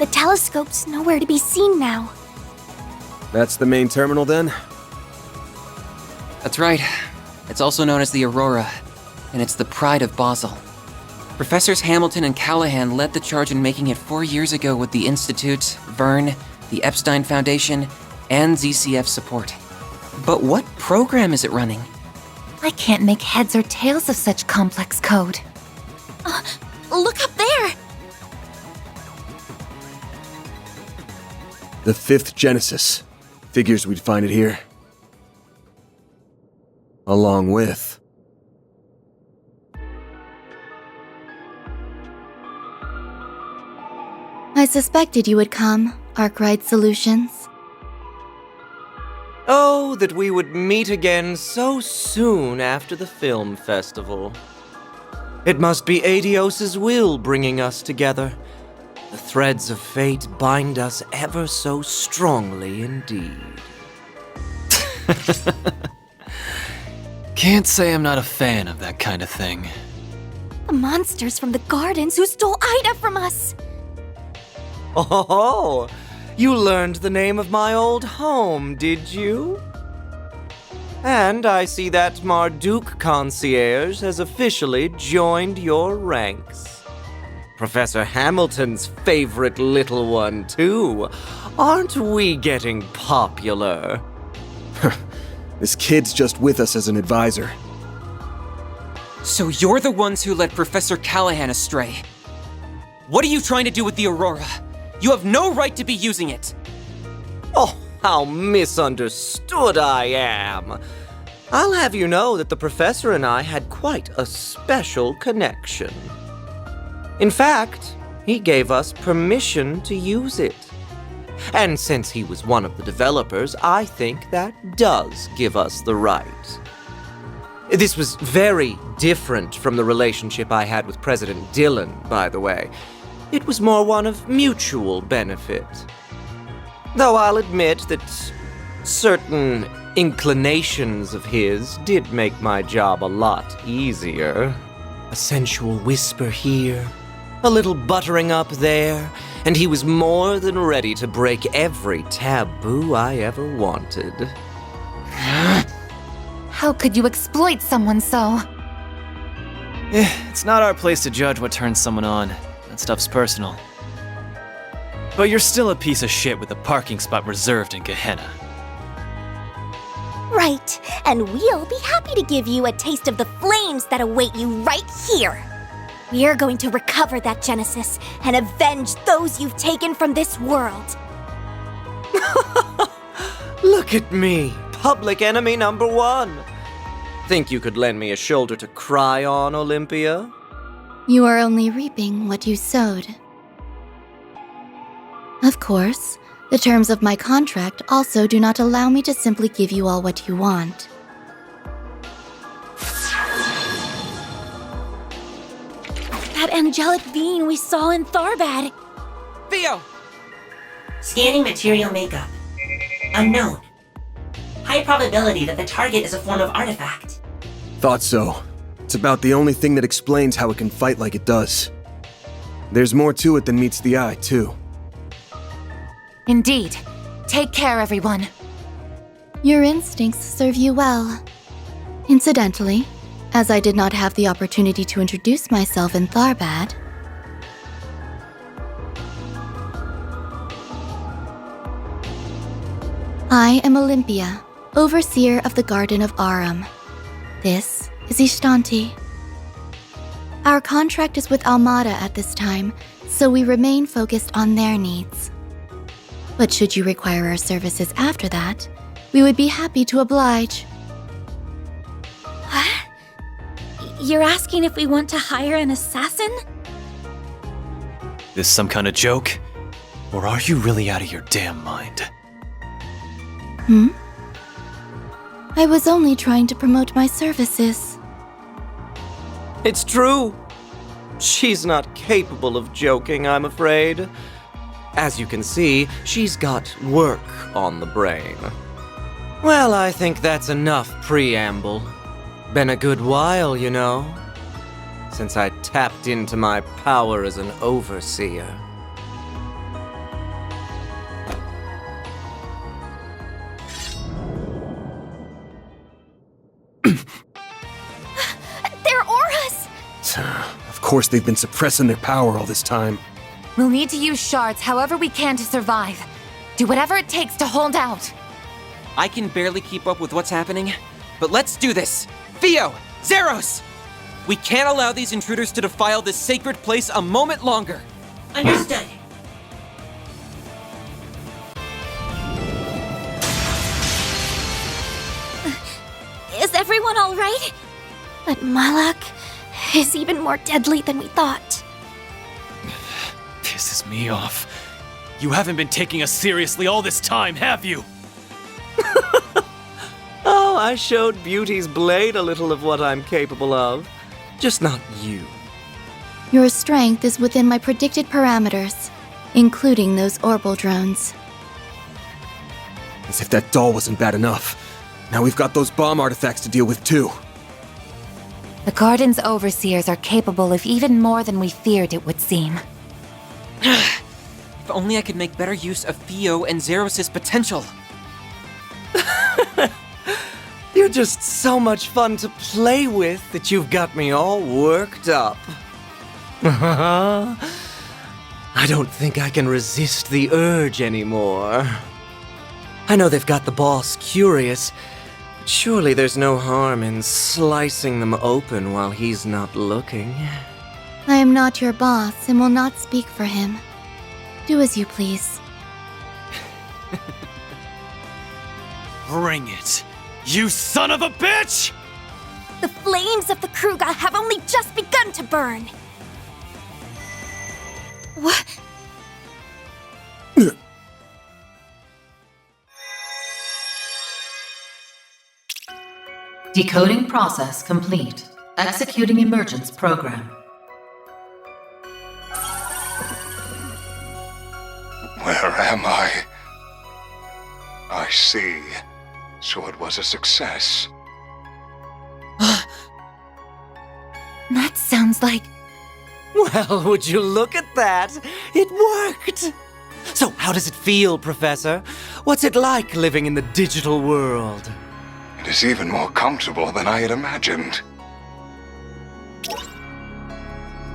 The telescope's nowhere to be seen now. That's the main terminal then? That's right. It's also known as the Aurora, and it's the pride of Basel. Professors Hamilton and Callahan led the charge in making it 4 years ago with the Institute, Verne, the Epstein Foundation, and ZCF support. But what program is it running? I can't make heads or tails of such complex code. Look up there! The 5th Genesis. Figures we'd find it here. Along with... I suspected you would come, Arkwright Solutions. Oh, that we would meet again so soon after the film festival. It must be Adios's will bringing us together. The threads of fate bind us ever so strongly indeed. Can't say I'm not a fan of that kind of thing. The monsters from the gardens who stole Ida from us! Oh, you learned the name of my old home, did you? And I see that Marduk concierge has officially joined your ranks. Professor Hamilton's favorite little one, too. Aren't we getting popular? This kid's just with us as an advisor. So you're the ones who led Professor Callahan astray. What are you trying to do with the Aurora? You have no right to be using it! Oh, how misunderstood I am! I'll have you know that the professor and I had quite a special connection. In fact, he gave us permission to use it. And since he was one of the developers, I think that does give us the right. This was very different from the relationship I had with President Dillon, by the way. It was more one of mutual benefit. Though I'll admit that certain inclinations of his did make my job a lot easier. A sensual whisper here, a little buttering up there, and he was more than ready to break every taboo I ever wanted. How could you exploit someone so? It's not our place to judge what turns someone on. That stuff's personal. But you're still a piece of shit with a parking spot reserved in Gehenna. Right, and we'll be happy to give you a taste of the flames that await you right here. We're going to recover that Genesis and avenge those you've taken from this world. Look at me, public enemy number 1. Think you could lend me a shoulder to cry on, Olympia? You are only reaping what you sowed. Of course, the terms of my contract also do not allow me to simply give you all what you want. That angelic being we saw in Tharbad. Theo! Scanning material makeup. Unknown. High probability that the target is a form of artifact. Thought so. It's about the only thing that explains how it can fight like it does. There's more to it than meets the eye, too. Indeed. Take care, everyone. Your instincts serve you well. Incidentally, as I did not have the opportunity to introduce myself in Tharbad, I am Olympia, overseer of the Garden of Arum. This is Ishtanti. Our contract is with Almata at this time, so we remain focused on their needs. But should you require our services after that, we would be happy to oblige. What? You're asking if we want to hire an assassin? This some kind of joke? Or are you really out of your damn mind? I was only trying to promote my services. It's true. She's not capable of joking, I'm afraid. As you can see, she's got work on the brain. Well, I think that's enough preamble. Been a good while, you know, since I tapped into my power as an overseer. Of course they've been suppressing their power all this time. We'll need to use shards however we can to survive. Do whatever it takes to hold out. I can barely keep up with what's happening, but let's do this! Theo! Zeros! We can't allow these intruders to defile this sacred place a moment longer! Understood. Is everyone all right? But Malak is even more deadly than we thought. Pisses me off. You haven't been taking us seriously all this time, have you? Oh, I showed Beauty's blade a little of what I'm capable of. Just not you. Your strength is within my predicted parameters, including those orbital drones. As if that doll wasn't bad enough. Now we've got those bomb artifacts to deal with too. The Garden's overseers are capable of even more than we feared it would seem. If only I could make better use of Theo and Zeros' potential. You're just so much fun to play with that you've got me all worked up. I don't think I can resist the urge anymore. I know they've got the boss curious, but surely there's no harm in slicing them open while he's not looking. I am not your boss and will not speak for him. Do as you please. Bring it, you son of a bitch! The flames of the Kruga have only just begun to burn. What? Decoding process complete. Executing emergence program. Where am I? I see. So it was a success. That sounds like... Well, would you look at that? It worked! So, how does it feel, Professor? What's it like living in the digital world? It is even more comfortable than I had imagined.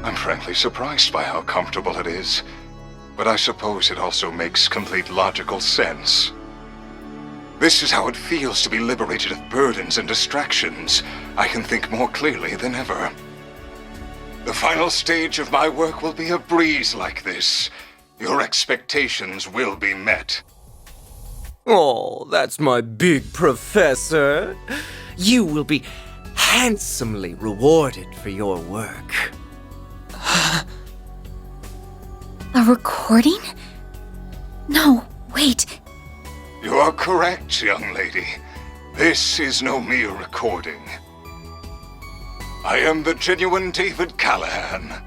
I'm frankly surprised by how comfortable it is, but I suppose it also makes complete logical sense. This is how it feels to be liberated of burdens and distractions. I can think more clearly than ever. The final stage of my work will be a breeze like this. Your expectations will be met. Oh, that's my big professor. You will be handsomely rewarded for your work. A recording? No, wait. You are correct, young lady. This is no mere recording. I am the genuine David Callahan,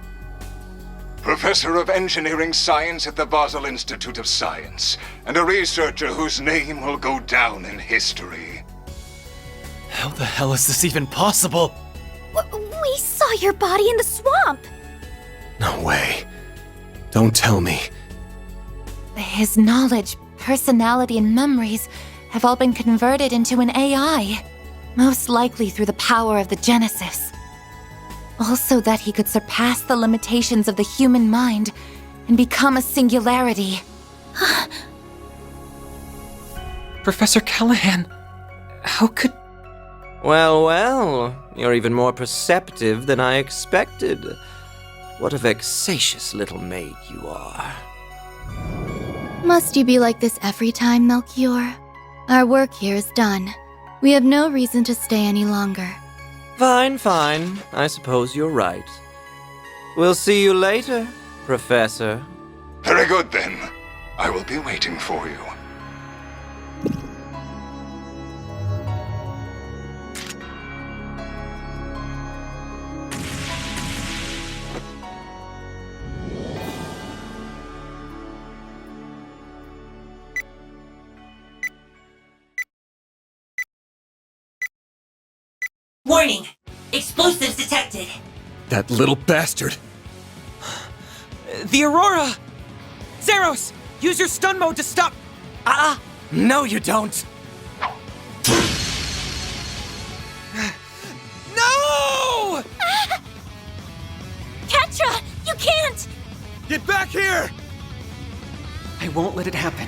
Professor of Engineering Science at the Basel Institute of Science, and a researcher whose name will go down in history. How the hell is this even possible? We saw your body in the swamp. No way. Don't tell me. His knowledge, personality, and memories have all been converted into an AI. Most likely through the power of the Genesis. Also that he could surpass the limitations of the human mind and become a singularity. Professor Callahan, how could... Well, you're even more perceptive than I expected. What a vexatious little maid you are. Must you be like this every time, Melchior? Our work here is done. We have no reason to stay any longer. Fine. I suppose you're right. We'll see you later, Professor. Very good, then. I will be waiting for you. Warning! Explosives detected! That little bastard. The Aurora! Zeros! Use your stun mode to stop... No you don't! No! back here! I won't let it happen.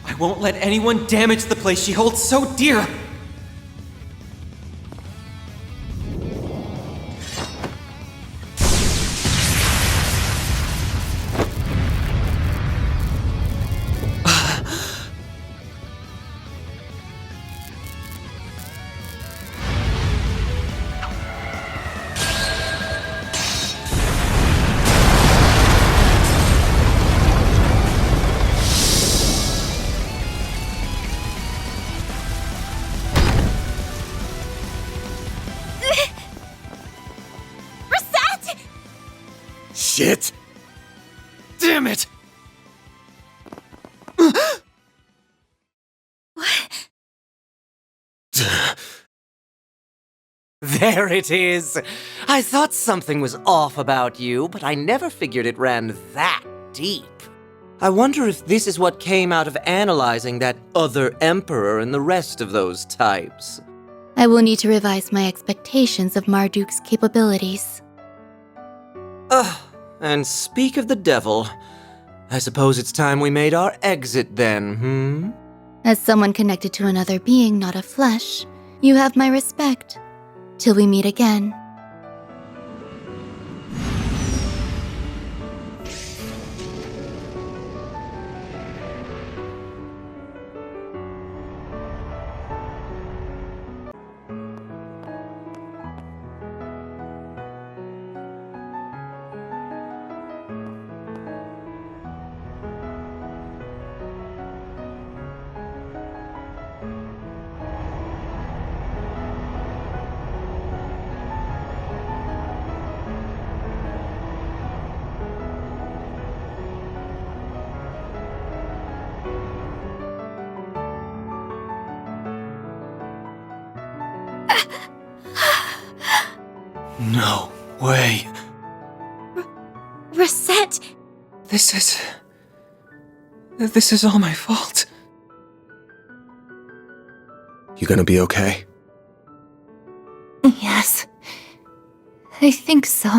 I won't let anyone damage the place she holds so dear! Reset! Shit! Damn it! There it is! I thought something was off about you, but I never figured it ran that deep. I wonder if this is what came out of analyzing that other emperor and the rest of those types. I will need to revise my expectations of Marduk's capabilities. And speak of the devil, I suppose it's time we made our exit then, As someone connected to another being not of flesh, you have my respect. Till we meet again. No way. Reset! This is all my fault. You gonna be okay? Yes. I think so.